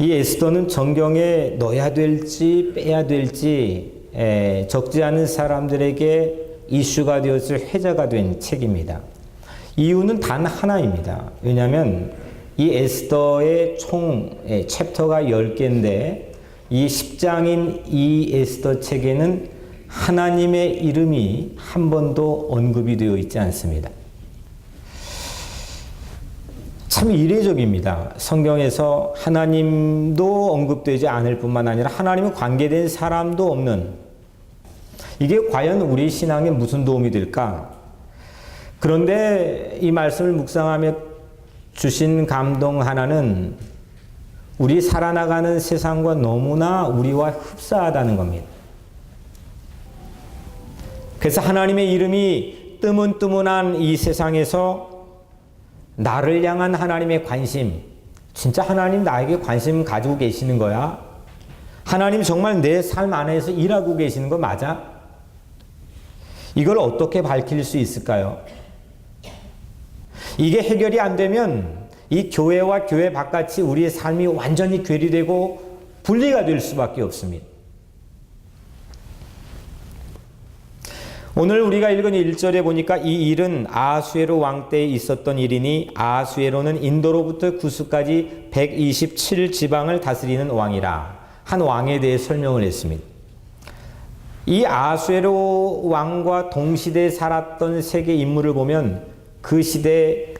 이 에스더는 정경에 넣어야 될지 빼야 될지 적지 않은 사람들에게 이슈가 되었을 회자가 된 책입니다. 이유는 단 하나입니다. 왜냐하면 이 에스더의 총 챕터가 10개인데 이 10장인 이 에스더 책에는 하나님의 이름이 한 번도 언급이 되어 있지 않습니다. 참 이례적입니다. 성경에서 하나님도 언급되지 않을 뿐만 아니라 하나님과 관계된 사람도 없는, 이게 과연 우리 신앙에 무슨 도움이 될까? 그런데 이 말씀을 묵상하며 주신 감동 하나는 우리 살아나가는 세상과 너무나 우리와 흡사하다는 겁니다. 그래서 하나님의 이름이 뜨문뜨문한 이 세상에서 나를 향한 하나님의 관심, 진짜 하나님 나에게 관심 가지고 계시는 거야? 하나님 정말 내 삶 안에서 일하고 계시는 거 맞아? 이걸 어떻게 밝힐 수 있을까요? 이게 해결이 안 되면 이 교회와 교회 바깥이 우리의 삶이 완전히 괴리되고 분리가 될 수밖에 없습니다. 오늘 우리가 읽은 1절에 보니까 이 일은 아하수에로 왕 때에 있었던 일이니 아하수에로는 인도로부터 구스까지 127지방을 다스리는 왕이라 한 왕에 대해 설명을 했습니다. 이 아하수에로 왕과 동시대에 살았던 세계 인물을 보면 그 시대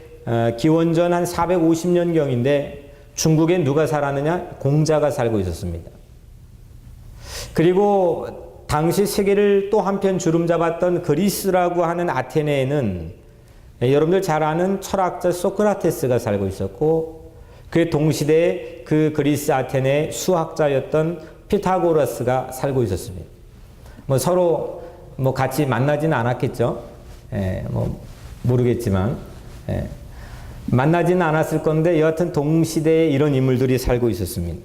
기원전 한 450년경인데 중국에 누가 살았느냐? 공자가 살고 있었습니다. 그리고 당시 세계를 또 한편 주름잡았던 그리스라고 하는 아테네에는 여러분들 잘 아는 철학자 소크라테스가 살고 있었고, 그 동시대에 그 그리스 아테네 수학자였던 피타고라스가 살고 있었습니다. 서로 같이 만나지는 않았겠죠. 모르겠지만 만나지는 않았을 건데 여하튼 동시대에 이런 인물들이 살고 있었습니다.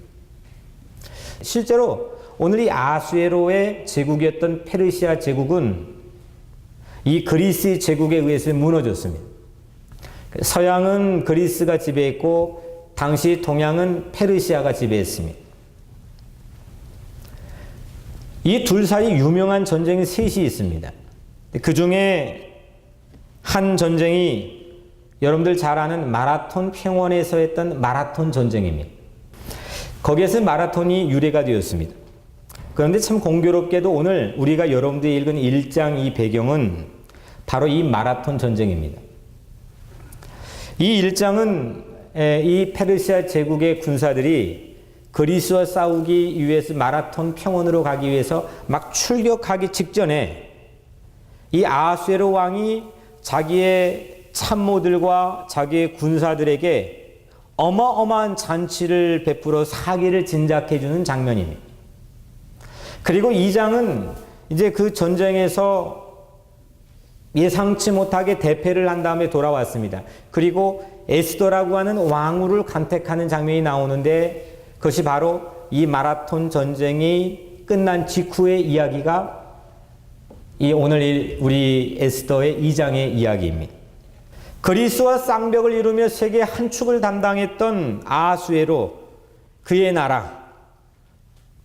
실제로 오늘 이 아하수에로의 제국이었던 페르시아 제국은 이 그리스 제국에 의해서 무너졌습니다. 서양은 그리스가 지배했고 당시 동양은 페르시아가 지배했습니다. 이 둘 사이 유명한 전쟁이 셋이 있습니다. 그 중에 한 전쟁이 여러분들 잘 아는 마라톤 평원에서 했던 마라톤 전쟁입니다. 거기에서 마라톤이 유래가 되었습니다. 그런데 참 공교롭게도 오늘 우리가 여러분들이 읽은 1장 이 배경은 바로 이 마라톤 전쟁입니다. 이 1장은 이 페르시아 제국의 군사들이 그리스와 싸우기 위해서 마라톤 평원으로 가기 위해서 막 출격하기 직전에 이 아하수에로 왕이 자기의 참모들과 자기의 군사들에게 어마어마한 잔치를 베풀어 사기를 진작해 주는 장면입니다. 그리고 이 장은 이제 그 전쟁에서 예상치 못하게 대패를 한 다음에 돌아왔습니다. 그리고 에스더라고 하는 왕후를 간택하는 장면이 나오는데 그것이 바로 이 마라톤 전쟁이 끝난 직후의 이야기가 이 오늘 우리 에스더의 2장의 이야기입니다. 그리스와 쌍벽을 이루며 세계 한 축을 담당했던 아하수에로 그의 나라,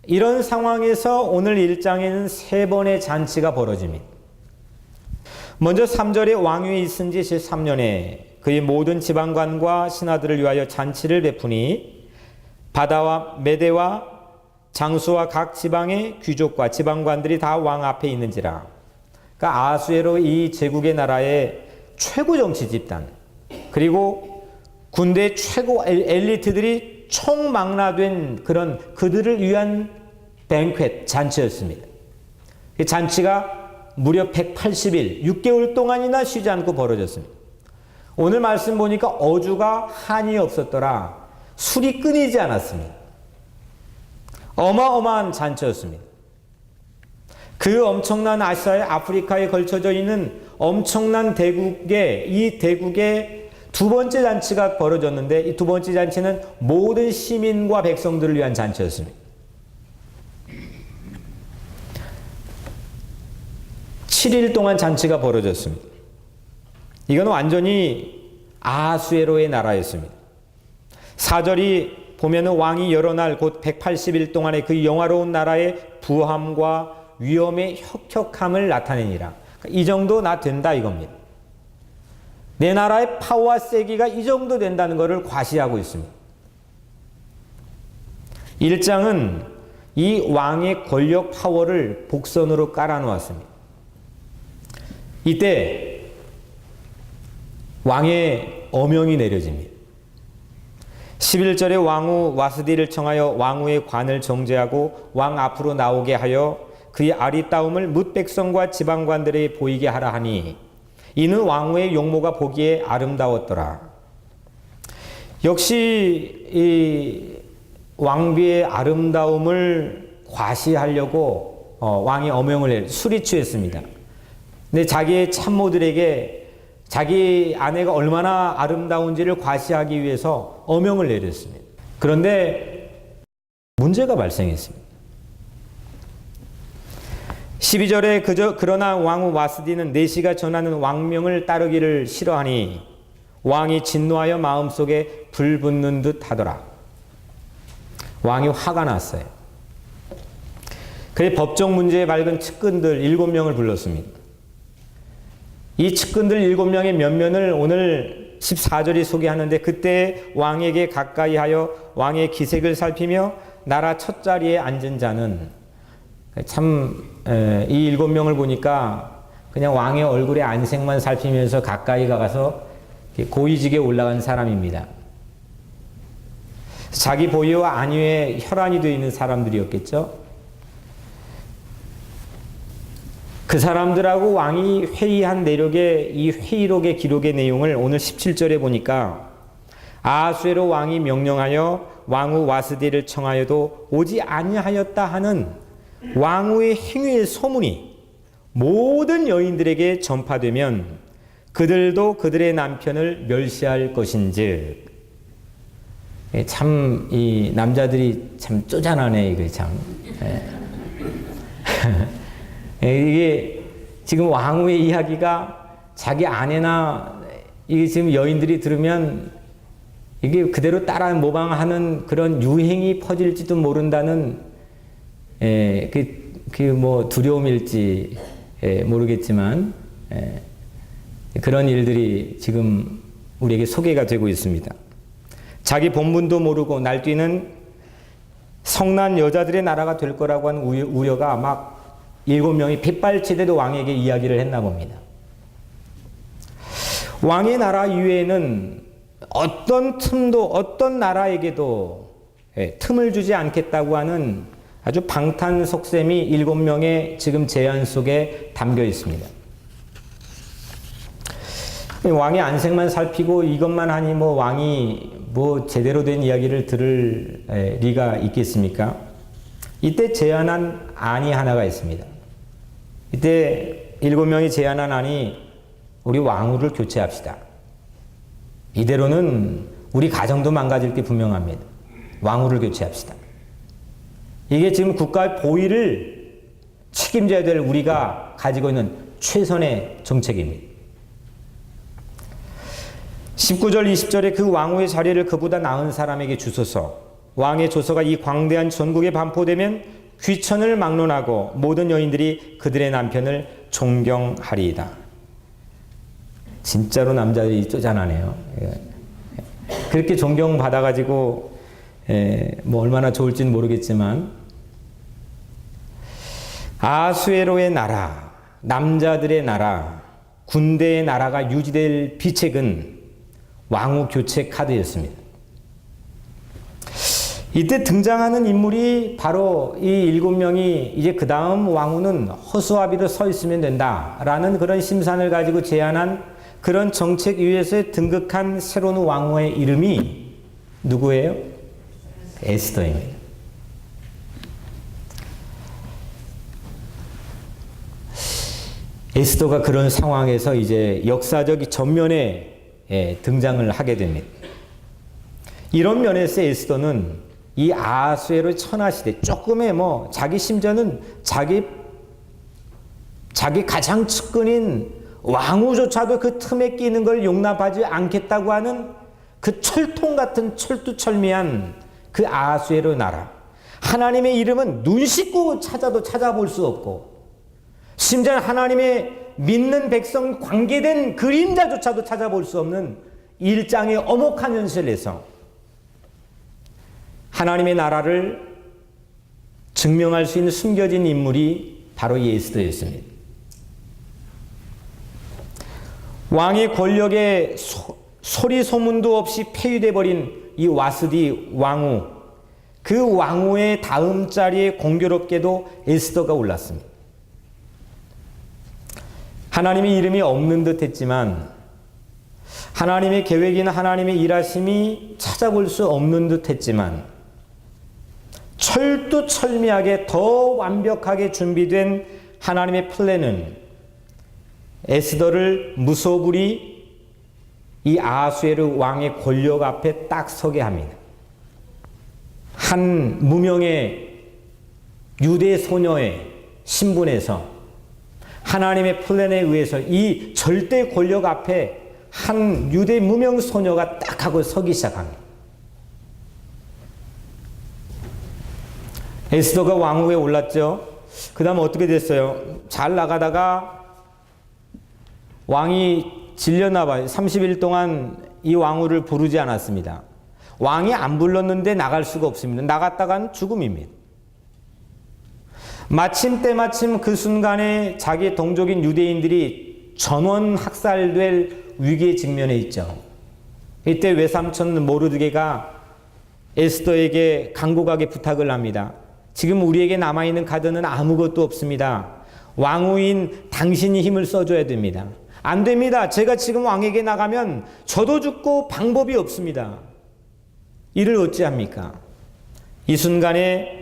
이런 상황에서 오늘 1장에는 3번의 잔치가 벌어집니다. 먼저 3절에 왕위에 있은 지 제3년에 그의 모든 지방관과 신하들을 위하여 잔치를 베푸니 바다와 메대와 장수와 각 지방의 귀족과 지방관들이 다 왕 앞에 있는지라. 그러니까 아하수에로 이 제국의 나라의 최고 정치 집단, 그리고 군대 최고 엘리트들이 총망라된 그런 그들을 위한 뱅퀻 잔치였습니다. 이 잔치가 무려 180일, 6개월 동안이나 쉬지 않고 벌어졌습니다. 오늘 말씀 보니까 어주가 한이 없었더라. 술이 끊이지 않았습니다. 어마어마한 잔치였습니다. 그 엄청난 아시아의 아프리카에 걸쳐져 있는 엄청난 대국에, 이 대국의 두 번째 잔치가 벌어졌는데 이 두 번째 잔치는 모든 시민과 백성들을 위한 잔치였습니다. 7일 동안 잔치가 벌어졌습니다. 이건 완전히 아하수에로의 나라였습니다. 4절이 보면은 왕이 여러 날 곧 180일 동안의 그 영화로운 나라의 부함과 위엄의 혁혁함을 나타내니라. 이 정도 나 된다 이겁니다. 내 나라의 파워와 세기가 이 정도 된다는 것을 과시하고 있습니다. 1장은 이 왕의 권력 파워를 복선으로 깔아놓았습니다. 이때 왕의 어명이 내려집니다. 11절에 왕후 와스디를 청하여 왕후의 관을 정죄하고 왕 앞으로 나오게 하여 그의 아리따움을 뭇 백성과 지방관들에 보이게 하라 하니 이는 왕후의 용모가 보기에 아름다웠더라. 역시 이 왕비의 아름다움을 과시하려고 왕이 어명을 술이 취했습니다. 근데 자기의 참모들에게 자기 아내가 얼마나 아름다운지를 과시하기 위해서 어명을 내렸습니다. 그런데 문제가 발생했습니다. 12절에 그러나 왕후 와스디는 내시가 전하는 왕명을 따르기를 싫어하니 왕이 진노하여 마음속에 불 붙는 듯 하더라. 왕이 화가 났어요. 그의 법정 문제에 밝은 측근들 7명을 불렀습니다. 이 측근들 7명의 면면을 오늘 14절이 소개하는데 그때 왕에게 가까이 하여 왕의 기색을 살피며 나라 첫자리에 앉은 자는 참 이 7명을 보니까 그냥 왕의 얼굴에 안색만 살피면서 가까이 가서 고위직에 올라간 사람입니다. 자기 보위와 안위에 혈안이 되어 있는 사람들이었겠죠. 그 사람들하고 왕이 회의한 내력의 이 회의록의 기록의 내용을 오늘 17절에 보니까 아하수에로 왕이 명령하여 왕후 와스디를 청하여도 오지 아니하였다 하는 왕후의 행위의 소문이 모든 여인들에게 전파되면 그들도 그들의 남편을 멸시할 것인즉. 참 이 남자들이 참 쪼잔하네 이거 참. 이게 지금 왕후의 이야기가 자기 아내나 이게 지금 여인들이 들으면 이게 그대로 따라 모방하는 그런 유행이 퍼질지도 모른다는 뭐 두려움일지 모르겠지만 그런 일들이 지금 우리에게 소개가 되고 있습니다. 자기 본분도 모르고 날뛰는 성난 여자들의 나라가 될 거라고 하는 우려가 막 7명이 빗발치대도 왕에게 이야기를 했나 봅니다. 왕의 나라 이외에는 어떤 틈도 어떤 나라에게도 틈을 주지 않겠다고 하는 아주 방탄속셈이 7명의 지금 제안 속에 담겨 있습니다. 왕의 안색만 살피고 이것만 하니 뭐 왕이 뭐 제대로 된 이야기를 들을 리가 있겠습니까? 이때 제안한 안이 하나가 있습니다. 이때 7명이 제안한 안이 우리 왕후를 교체합시다. 이대로는 우리 가정도 망가질 게 분명합니다. 왕후를 교체합시다. 이게 지금 국가의 보위를 책임져야 될 우리가 가지고 있는 최선의 정책입니다. 19절 20절에 그 왕후의 자리를 그보다 나은 사람에게 주소서. 왕의 조서가 이 광대한 전국에 반포되면 귀천을 막론하고 모든 여인들이 그들의 남편을 존경하리이다. 진짜로 남자들이 쪼잔하네요. 그렇게 존경받아가지고 뭐 얼마나 좋을지는 모르겠지만 아수에로의 나라, 남자들의 나라, 군대의 나라가 유지될 비책은 왕후 교체 카드였습니다. 이때 등장하는 인물이 바로 이 7명이 이제 그 다음 왕후는 허수아비로 서 있으면 된다라는 그런 심산을 가지고 제안한 그런 정책 위에서 등극한 새로운 왕후의 이름이 누구예요? 에스더입니다. 에스더가 그런 상황에서 이제 역사적 전면에 등장을 하게 됩니다. 이런 면에서 에스더는 이 아하수에로의 천하시대 조금의 뭐 자기 심지어는 자기 가장 측근인 왕후조차도 그 틈에 끼는 걸 용납하지 않겠다고 하는 그 철통 같은 철두철미한 그 아하수에로 나라. 하나님의 이름은 눈 씻고 찾아도 찾아볼 수 없고, 심지어 하나님의 믿는 백성 관계된 그림자조차도 찾아볼 수 없는 일장의 엄혹한 현실에서 하나님의 나라를 증명할 수 있는 숨겨진 인물이 바로 에스더였습니다. 왕의 권력에 소리 소문도 없이 폐위돼 버린 이 와스디 왕후, 그 왕후의 다음 자리에 공교롭게도 에스더가 올랐습니다. 하나님의 이름이 없는 듯 했지만 하나님의 계획이나 하나님의 일하심이 찾아볼 수 없는 듯 했지만 철두철미하게 더 완벽하게 준비된 하나님의 플랜은 에스더를 무소불위 이 아하수에르 왕의 권력 앞에 딱 서게 합니다. 한 무명의 유대 소녀의 신분에서 하나님의 플랜에 의해서 이 절대 권력 앞에 한 유대 무명 소녀가 딱 하고 서기 시작합니다. 에스더가 왕후에 올랐죠. 그 다음 어떻게 됐어요? 잘 나가다가 왕이 질렸나 봐요. 30일 동안 이 왕후를 부르지 않았습니다. 왕이 안 불렀는데 나갈 수가 없습니다. 나갔다간 죽음입니다. 때마침 그 순간에 자기 동족인 유대인들이 전원 학살될 위기에 직면해 있죠. 이때 외삼촌 모르드게가 에스더에게 간곡하게 부탁을 합니다. 지금 우리에게 남아있는 카드는 아무것도 없습니다. 왕후인 당신이 힘을 써줘야 됩니다. 안 됩니다. 제가 지금 왕에게 나가면 저도 죽고 방법이 없습니다. 이를 어찌합니까? 이 순간에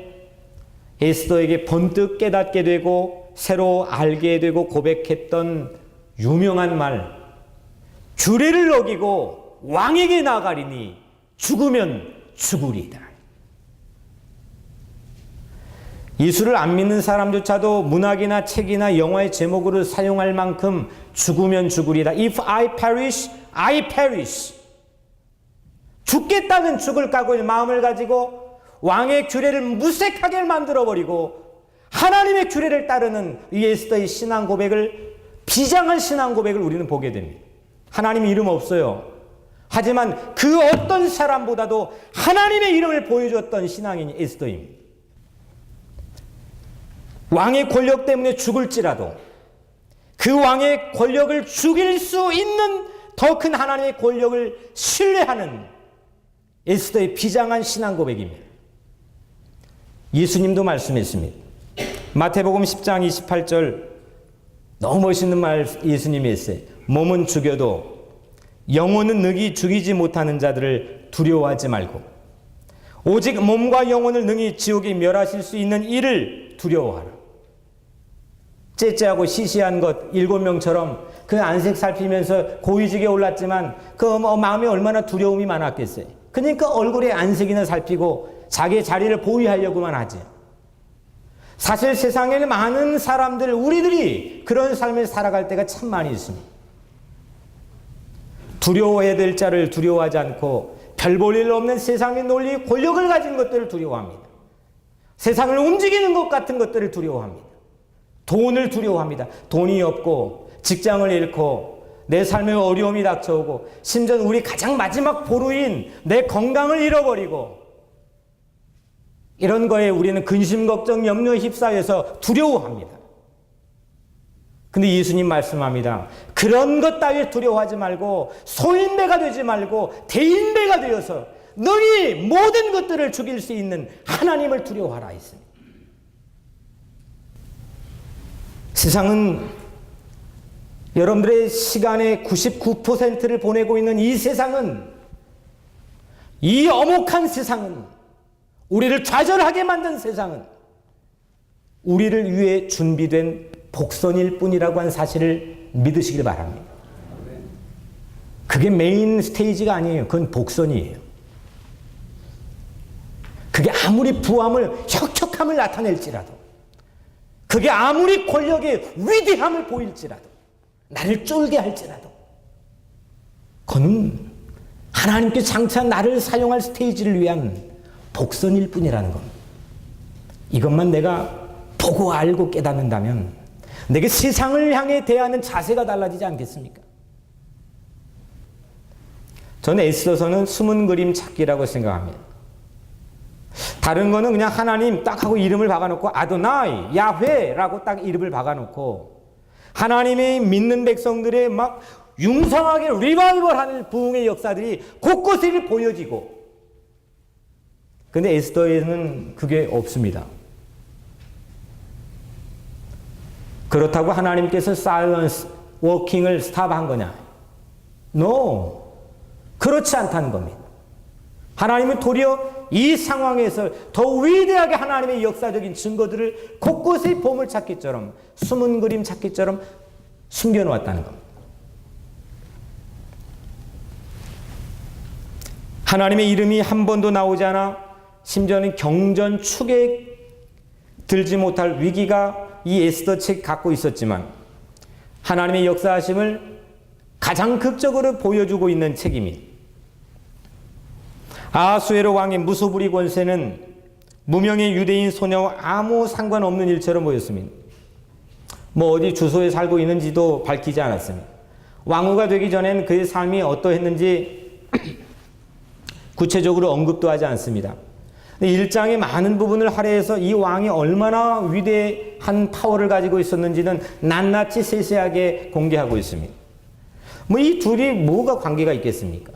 에스더에게 번뜩 깨닫게 되고 새로 알게 되고 고백했던 유명한 말, 규례를 어기고 왕에게 나가리니 죽으면 죽으리다. 예수를 안 믿는 사람조차도 문학이나 책이나 영화의 제목으로 사용할 만큼 죽으면 죽으리다. If I perish, I perish. 죽겠다는 죽을 각오의 마음을 가지고 왕의 규례를 무색하게 만들어버리고 하나님의 규례를 따르는 이 에스더의 신앙 고백을, 비장한 신앙 고백을 우리는 보게 됩니다. 하나님 이름 없어요. 하지만 그 어떤 사람보다도 하나님의 이름을 보여줬던 신앙인 에스더입니다. 왕의 권력 때문에 죽을지라도 그 왕의 권력을 죽일 수 있는 더 큰 하나님의 권력을 신뢰하는 에스더의 비장한 신앙 고백입니다. 예수님도 말씀했습니다. 마태복음 10장 28절 너무 멋있는 말 예수님이 했어요. 몸은 죽여도 영혼은 능히 죽이지 못하는 자들을 두려워하지 말고 오직 몸과 영혼을 능히 지옥에 멸하실 수 있는 이를 두려워하라. 째째하고 시시한 것 7명처럼 그 안색 살피면서 고위직에 올랐지만 그 마음에 얼마나 두려움이 많았겠어요. 그러니까 얼굴에 안색이나 살피고 자기의 자리를 보위하려고만 하지. 사실 세상에는 많은 사람들, 우리들이 그런 삶을 살아갈 때가 참 많이 있습니다. 두려워해야 될 자를 두려워하지 않고 별 볼 일 없는 세상의 논리, 권력을 가진 것들을 두려워합니다. 세상을 움직이는 것 같은 것들을 두려워합니다. 돈을 두려워합니다. 돈이 없고 직장을 잃고 내 삶에 어려움이 닥쳐오고 심지어 우리 가장 마지막 보루인 내 건강을 잃어버리고 이런 거에 우리는 근심, 걱정, 염려에 휩싸여서 두려워합니다. 근데 예수님 말씀합니다. 그런 것 따위 두려워하지 말고 소인배가 되지 말고 대인배가 되어서 너희 모든 것들을 죽일 수 있는 하나님을 두려워하라 했습니다. 세상은 여러분들의 시간의 99%를 보내고 있는 이 세상은, 이 엄혹한 세상은, 우리를 좌절하게 만든 세상은 우리를 위해 준비된 복선일 뿐이라고 하는 사실을 믿으시길 바랍니다. 그게 메인 스테이지가 아니에요. 그건 복선이에요. 그게 아무리 부함을, 혁혁함을 나타낼지라도, 그게 아무리 권력의 위대함을 보일지라도, 나를 쫄게 할지라도, 그건 하나님께 장차 나를 사용할 스테이지를 위한 복선일 뿐이라는 겁니다. 이것만 내가 보고 알고 깨닫는다면 내게 세상을 향해 대하는 자세가 달라지지 않겠습니까? 저는 에스더서는 숨은 그림 찾기라고 생각합니다. 다른 거는 그냥 하나님 딱 하고 이름을 박아놓고 아도나이, 야훼라고 딱 이름을 박아놓고 하나님의 믿는 백성들의 막 융성하게 리바이벌하는 부흥의 역사들이 곳곳에 보여지고, 근데 에스더에는 그게 없습니다. 그렇다고 하나님께서 사일런스 워킹을 스탑한 거냐? No. 그렇지 않다는 겁니다. 하나님은 도리어 이 상황에서 더 위대하게 하나님의 역사적인 증거들을 곳곳에 보물찾기처럼, 숨은 그림 찾기처럼 숨겨놓았다는 겁니다. 하나님의 이름이 한 번도 나오지 않아 심지어는 경전 축에 들지 못할 위기가 이 에스더 책 갖고 있었지만 하나님의 역사하심을 가장 극적으로 보여주고 있는 책입니다. 아하수에로 왕의 무소부리 권세는 무명의 유대인 소녀와 아무 상관없는 일처럼 보였습니다. 뭐 어디 주소에 살고 있는지도 밝히지 않았습니다. 왕후가 되기 전엔 그의 삶이 어떠했는지 구체적으로 언급도 하지 않습니다. 1장의 많은 부분을 할애해서 이 왕이 얼마나 위대한 파워를 가지고 있었는지는 낱낱이 세세하게 공개하고 있습니다. 뭐 이 둘이 뭐가 관계가 있겠습니까?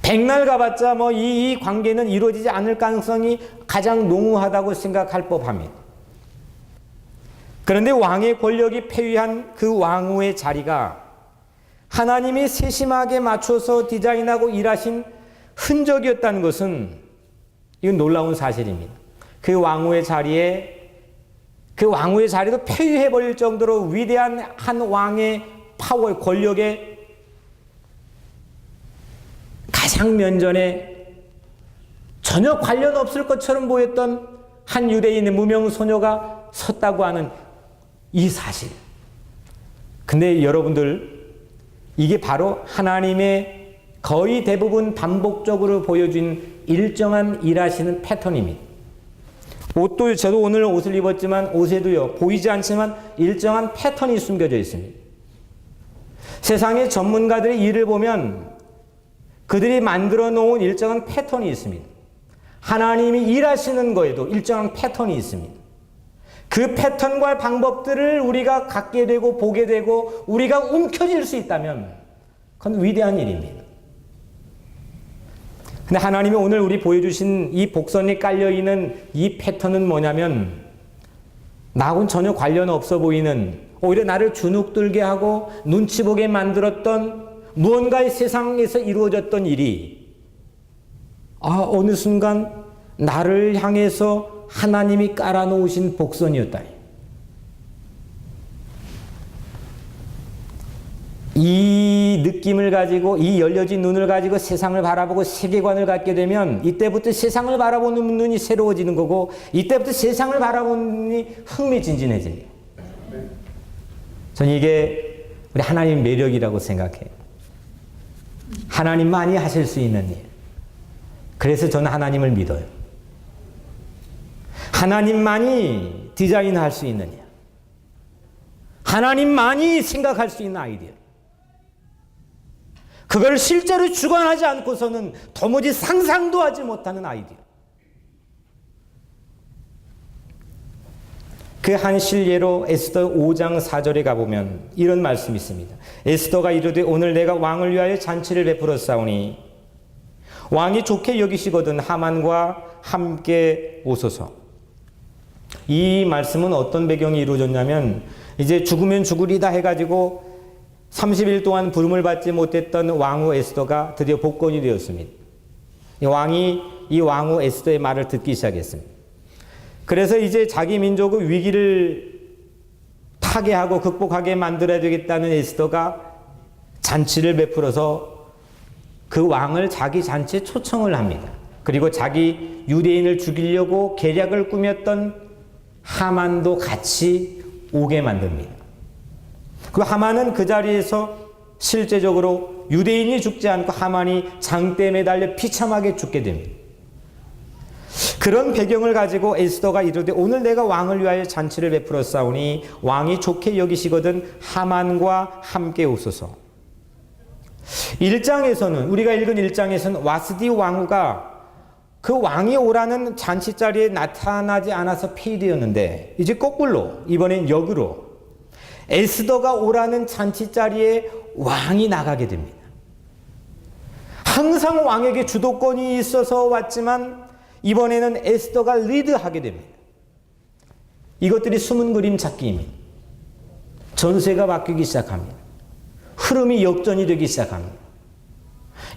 백날 가봤자 뭐 이 관계는 이루어지지 않을 가능성이 가장 농후하다고 생각할 법합니다. 그런데 왕의 권력이 폐위한 그 왕후의 자리가 하나님이 세심하게 맞춰서 디자인하고 일하신 흔적이었다는 것은 이건 놀라운 사실입니다. 그 왕후의 자리도 폐위해버릴 정도로 위대한 한 왕의 파워, 권력의 가장 면전에 전혀 관련 없을 것처럼 보였던 한 유대인의 무명 소녀가 섰다고 하는 이 사실. 근데 여러분들, 이게 바로 하나님의 거의 대부분 반복적으로 보여준 일정한 일하시는 패턴입니다. 옷도 저도 오늘 옷을 입었지만 옷에도요, 보이지 않지만 일정한 패턴이 숨겨져 있습니다. 세상의 전문가들의 일을 보면 그들이 만들어 놓은 일정한 패턴이 있습니다. 하나님이 일하시는 거에도 일정한 패턴이 있습니다. 그 패턴과 방법들을 우리가 갖게 되고 보게 되고 우리가 움켜쥘 수 있다면 그건 위대한 일입니다. 근데 하나님이 오늘 우리 보여주신 이 복선이 깔려있는 이 패턴은 뭐냐면 나하고는 전혀 관련 없어 보이는, 오히려 나를 주눅들게 하고 눈치 보게 만들었던 무언가의 세상에서 이루어졌던 일이 어느 순간 나를 향해서 하나님이 깔아놓으신 복선이었다. 이 느낌을 가지고, 이 열려진 눈을 가지고 세상을 바라보고 세계관을 갖게 되면 이때부터 세상을 바라보는 눈이 새로워지는 거고, 이때부터 세상을 바라보는 눈이 흥미진진해집니다. 저는 이게 우리 하나님의 매력이라고 생각해요. 하나님만이 하실 수 있는 일. 그래서 저는 하나님을 믿어요. 하나님만이 디자인할 수 있는 일. 하나님만이 생각할 수 있는 아이디어. 그걸 실제로 주관하지 않고서는 도무지 상상도 하지 못하는 아이디어. 그 한 실례로 에스더 5장 4절에 가보면 이런 말씀이 있습니다. 에스더가 이르되 오늘 내가 왕을 위하여 잔치를 베풀었사오니 왕이 좋게 여기시거든 하만과 함께 오소서. 이 말씀은 어떤 배경이 이루어졌냐면, 이제 죽으면 죽으리다 해가지고 30일 동안 부름을 받지 못했던 왕후 에스더가 드디어 복권이 되었습니다. 왕이 이 왕후 에스더의 말을 듣기 시작했습니다. 그래서 이제 자기 민족의 위기를 타개하고 극복하게 만들어야 되겠다는 에스더가 잔치를 베풀어서 그 왕을 자기 잔치에 초청을 합니다. 그리고 자기 유대인을 죽이려고 계략을 꾸몄던 하만도 같이 오게 만듭니다. 그 하만은 그 자리에서 실제적으로 유대인이 죽지 않고 하만이 장대에 매달려 비참하게 죽게 됩니다. 그런 배경을 가지고 에스더가 이르되 오늘 내가 왕을 위하여 잔치를 베풀어 싸우니 왕이 좋게 여기시거든 하만과 함께 오소서. 1장에서는 우리가 읽은 1장에서는 와스디 왕후가 그 왕이 오라는 잔치 자리에 나타나지 않아서 폐위되었는데 이제 거꾸로 이번엔 역으로 에스더가 오라는 잔치 자리에 왕이 나가게 됩니다. 항상 왕에게 주도권이 있어서 왔지만 이번에는 에스더가 리드하게 됩니다. 이것들이 숨은 그림 찾기입니다. 전세가 바뀌기 시작합니다. 흐름이 역전이 되기 시작합니다.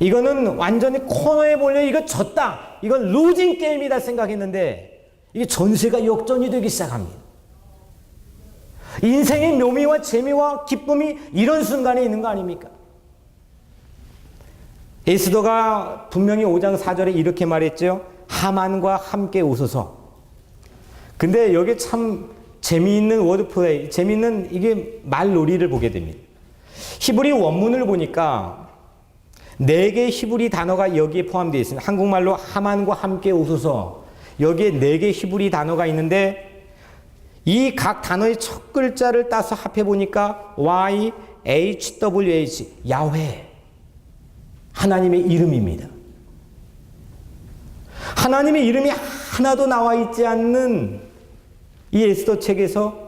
이거는 완전히 코너에 몰려 이거 졌다. 이건 루징 게임이다 생각했는데 이게 전세가 역전이 되기 시작합니다. 인생의 묘미와 재미와 기쁨이 이런 순간에 있는 거 아닙니까? 에스더가 분명히 5장 4절에 이렇게 말했죠. 하만과 함께 오소서. 근데 여기 참 재미있는 워드플레이, 재미있는 이게 말놀이를 보게 됩니다. 히브리 원문을 보니까 4개의 히브리 단어가 여기에 포함되어 있습니다. 한국말로 하만과 함께 오소서. 여기에 4개의 히브리 단어가 있는데 이 각 단어의 첫 글자를 따서 합해 보니까 YHWH, 야훼. 하나님의 이름입니다. 하나님의 이름이 하나도 나와 있지 않는 이 에스더 책에서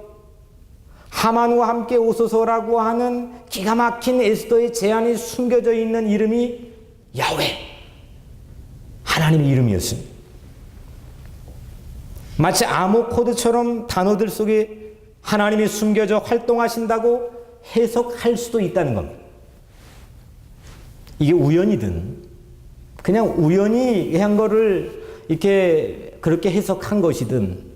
하만과 함께 오소서라고 하는 기가 막힌 에스더의 제안이 숨겨져 있는 이름이 야훼, 하나님의 이름이었습니다. 마치 암호 코드처럼 단어들 속에 하나님이 숨겨져 활동하신다고 해석할 수도 있다는 겁니다. 이게 우연이든 그냥 우연히 한 거를 이렇게 그렇게 해석한 것이든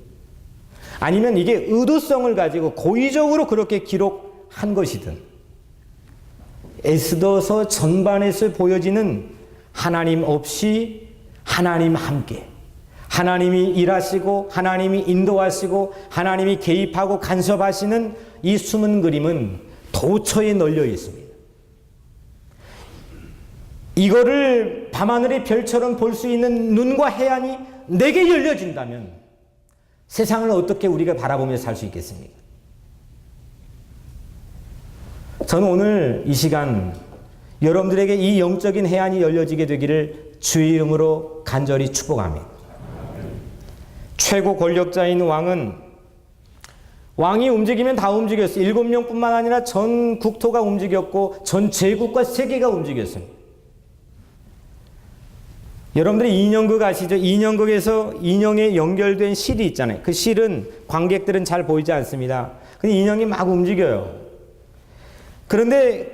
아니면 이게 의도성을 가지고 고의적으로 그렇게 기록한 것이든 에스더서 전반에서 보여지는 하나님 없이 하나님 함께, 하나님이 일하시고 하나님이 인도하시고 하나님이 개입하고 간섭하시는 이 숨은 그림은 도처에 널려 있습니다. 이거를 밤하늘의 별처럼 볼 수 있는 눈과 해안이 내게 열려진다면 세상을 어떻게 우리가 바라보며 살 수 있겠습니까? 저는 오늘 이 시간 여러분들에게 이 영적인 해안이 열려지게 되기를 주의 이름으로 간절히 축복합니다. 최고 권력자인 왕이 움직이면 다 움직였어요. 7명뿐만 아니라 전 국토가 움직였고 전 제국과 세계가 움직였습니다. 여러분들이 인형극 아시죠? 인형극에서 인형에 연결된 실이 있잖아요. 그 실은 관객들은 잘 보이지 않습니다. 근데 인형이 막 움직여요. 그런데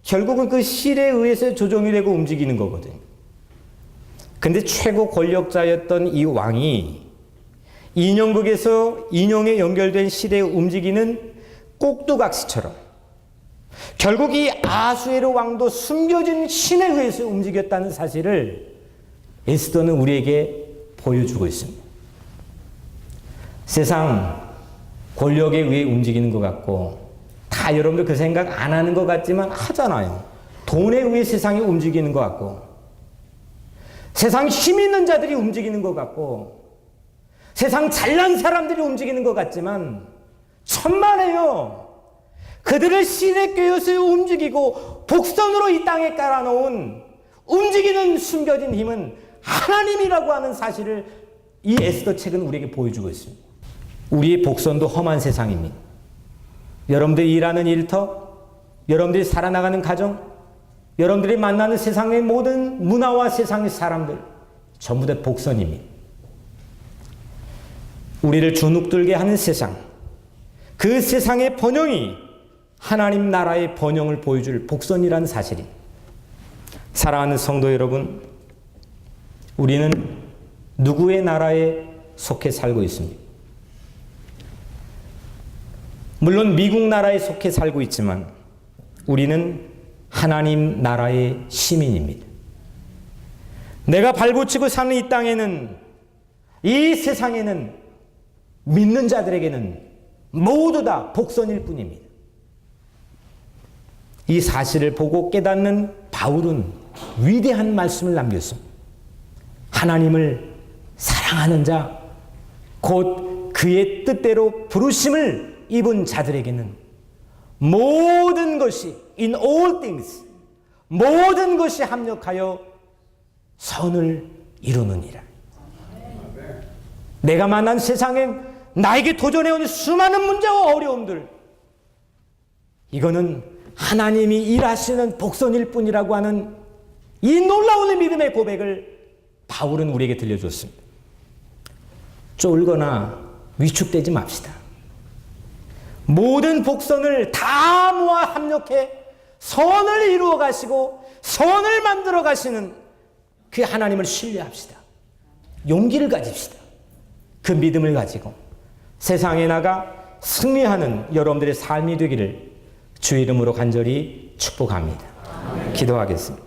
결국은 그 실에 의해서 조종이 되고 움직이는 거거든요. 근데 최고 권력자였던 이 왕이 인형극에서 인형에 연결된 실에 움직이는 꼭두각시처럼 결국 이 아수에르 왕도 숨겨진 신에 의해서 움직였다는 사실을 에스더는 우리에게 보여주고 있습니다. 세상 권력에 의해 움직이는 것 같고 다 여러분들 그 생각 안 하는 것 같지만 하잖아요. 돈에 의해 세상이 움직이는 것 같고 세상 힘 있는 자들이 움직이는 것 같고 세상 잘난 사람들이 움직이는 것 같지만 천만에요. 그들을 신에 꿰어서 움직이고 복선으로 이 땅에 깔아놓은 움직이는 숨겨진 힘은 하나님이라고 하는 사실을 이 에스더 책은 우리에게 보여주고 있습니다. 우리의 복선도 험한 세상입니다. 여러분들이 일하는 일터, 여러분들이 살아나가는 가정, 여러분들이 만나는 세상의 모든 문화와 세상의 사람들 전부 다 복선입니다. 우리를 주눅들게 하는 세상, 그 세상의 번영이 하나님 나라의 번영을 보여줄 복선이라는 사실입니다. 사랑하는 성도 여러분, 우리는 누구의 나라에 속해 살고 있습니다. 물론 미국 나라에 속해 살고 있지만 우리는 하나님 나라의 시민입니다. 내가 발붙이고 사는 이 땅에는, 이 세상에는 믿는 자들에게는 모두 다 복선일 뿐입니다. 이 사실을 보고 깨닫는 바울은 위대한 말씀을 남겼습니다. 하나님을 사랑하는 자, 곧 그의 뜻대로 부르심을 입은 자들에게는 모든 것이 in all things 모든 것이 합력하여 선을 이루느니라. 내가 만난 세상에 나에게 도전해온 수많은 문제와 어려움들, 이거는 하나님이 일하시는 복선일 뿐이라고 하는 이 놀라운 믿음의 고백을 바울은 우리에게 들려줬습니다. 쫄거나 위축되지 맙시다. 모든 복선을 다 모아 합력해 선을 이루어 가시고 선을 만들어 가시는 그 하나님을 신뢰합시다. 용기를 가집시다. 그 믿음을 가지고 세상에 나가 승리하는 여러분들의 삶이 되기를 주의 이름으로 간절히 축복합니다. 기도하겠습니다.